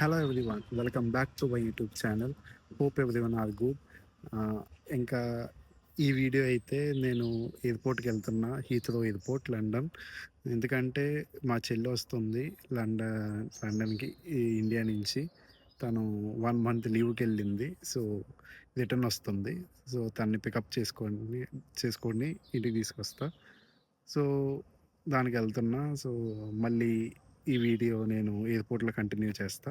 Hello everyone, welcome back to my YouTube channel. Hope everyone are good. ఇంకా ఈ video అయితే నేను ఎయిర్పోర్ట్కి వెళ్తున్నా, హీత్రో ఎయిర్పోర్ట్, లండన్. ఎందుకంటే మా చెల్లి వస్తుంది లండన్కి ఇండియా నుంచి. తను 1 మంత్ లీవ్కి వెళ్ళింది, సో రిటర్న్ వస్తుంది. సో తన్ని పికప్ చేసుకొని ఇంటికి తీసుకొస్తా. సో దానికి వెళ్తున్నా. సో మళ్ళీ ఈ వీడియో నేను ఎయిర్పోర్ట్లో కంటిన్యూ చేస్తా.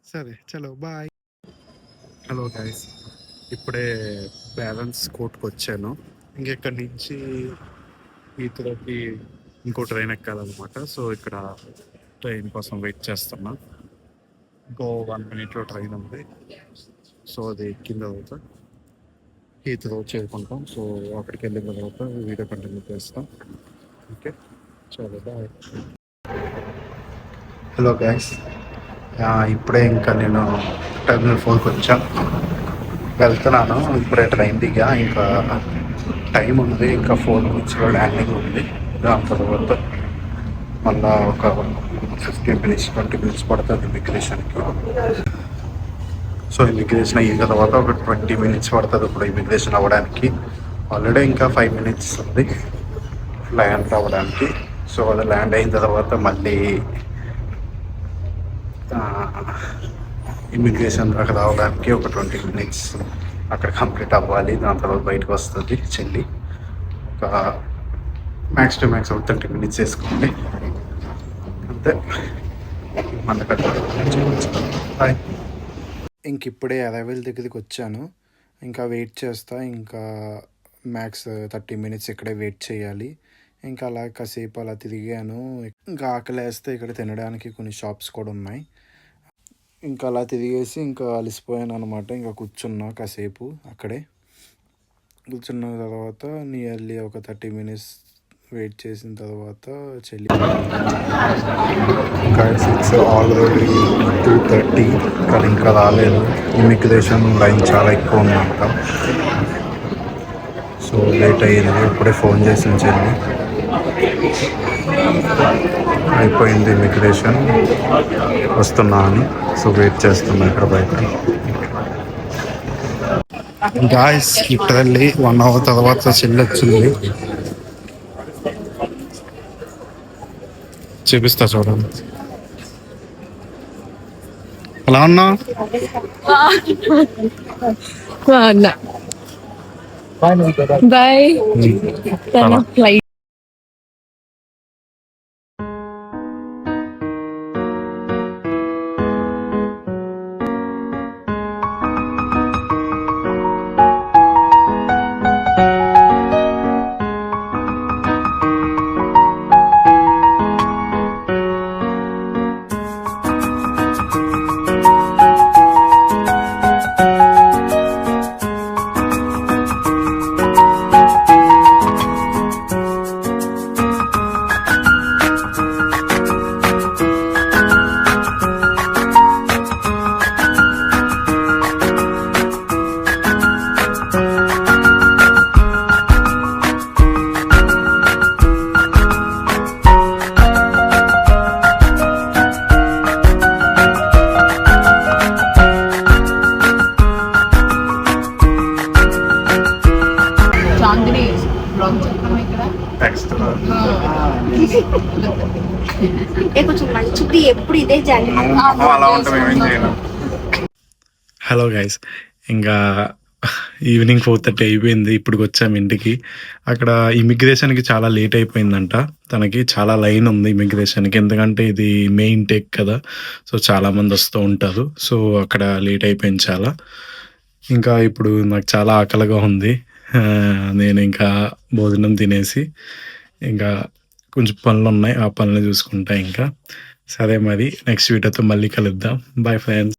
సరే, చలో బాయ్. హలో గైస్, ఇప్పుడే బ్యాలెన్స్ కోర్ట్కి వచ్చాను. ఇంకెక్కడి నుంచి ఈతలోకి ఇంకో ట్రైన్ ఎక్కాలన్నమాట. సో ఇక్కడ ట్రైన్ కోసం వెయిట్ చేస్తున్నా. ఇంకో 1 minute ట్రైన్ ఉంది. సో అది ఎక్కిన తర్వాత ఈతలో చేరుకుంటాం. సో అక్కడికి వెళ్ళిన తర్వాత వీడియో కంటిన్యూ చేస్తాం. ఓకే, చలో బాయ్. హలో గైస్, ఇప్పుడే ఇంకా నేను టెర్మినల్ 4కి వచ్చాను, వెళ్తున్నాను. ఇప్పుడే ట్రైన్ దిగా, ఇంకా టైం ఉంది, ఇంకా 4 minutesలో ల్యాండింగ్ ఉంది. దాని తర్వాత మళ్ళా ఒక 15 minutes 20 minutes పడుతుంది ఇమిగ్రేషన్కి. సో ఇమిగ్రేషన్ అయిన తర్వాత ఒక 20 minutes పడుతుంది ఇప్పుడు ఇమిగ్రేషన్ అవ్వడానికి. ఆల్రెడీ ఇంకా 5 minutes ఉంది ల్యాండ్ అవ్వడానికి. సో అది ల్యాండ్ అయిన తర్వాత మళ్ళీ ఇమిగ్రేషన్ దాకా రావడానికి ఒక 20 minutes అక్కడ కంప్లీట్ అవ్వాలి. దాని తర్వాత బయటకు వస్తుంది చెల్లి. ఒక మ్యాక్స్ టు మ్యాక్స్ ఒక 30 minutes వేసుకోండి, అంతే. హాయ్. ఇంక ఇప్పుడే అరైవల్ దగ్గరికి వచ్చాను. ఇంకా వెయిట్ చేస్తా. ఇంకా మ్యాక్స్ 30 minutes ఇక్కడే వెయిట్ చేయాలి. ఇంకా అలా కాసేపు అలా తిరిగాను. ఇంకా ఆకలేస్తే ఇక్కడ తినడానికి కొన్ని షాప్స్ కూడా ఉన్నాయి. ఇంకా అలా తిరిగేసి ఇంకా అలసిపోయాను అనమాట. ఇంకా కూర్చున్నా కాసేపు అక్కడే. కూర్చున్న తర్వాత నియర్లీ ఒక 30 minutes వెయిట్ చేసిన తర్వాత చెల్లి ఇంకా 6 ఆల్రెడీ 2:30, కానీ ఇంకా రాలేదు. ఇమిగ్రేషన్ లైన్ చాలా ఎక్కువ ఉందంట. సో లేట్ అయ్యింది. ఇప్పుడే ఫోన్ చేసిన చెల్లి, అయిపోయింది ఇమిగ్రేషన్, వస్తున్నా అని. సో వెయిట్ చేస్తున్నా ఇక్కడ బయట. గాయస్, లిటరల్లీ 1 hour తర్వాత చెల్లి వచ్చింది. చూపిస్తా చూడండి. ఎలా ఉన్నా? బాయ్. హలో గైస్, ఇంకా ఈవినింగ్ 4:30 అయిపోయింది. ఇప్పుడు వచ్చాము ఇంటికి. అక్కడ ఇమిగ్రేషన్కి చాలా లేట్ అయిపోయిందంట. తనకి చాలా లైన్ ఉంది ఇమిగ్రేషన్కి, ఎందుకంటే ఇది మెయిన్ టేక్ కదా. సో చాలామంది వస్తూ ఉంటారు. సో అక్కడ లేట్ అయిపోయింది చాలా. ఇంకా ఇప్పుడు నాకు చాలా ఆకలిగా ఉంది. నేను ఇంకా భోజనం తినేసి ఇంకా కొంచెం పనులు ఉన్నాయి, ఆ పనులు చూసుకుంటా. ఇంకా సరే, మరి నెక్స్ట్ వీడియోతో మళ్ళీ కలుద్దాం. Bye friends.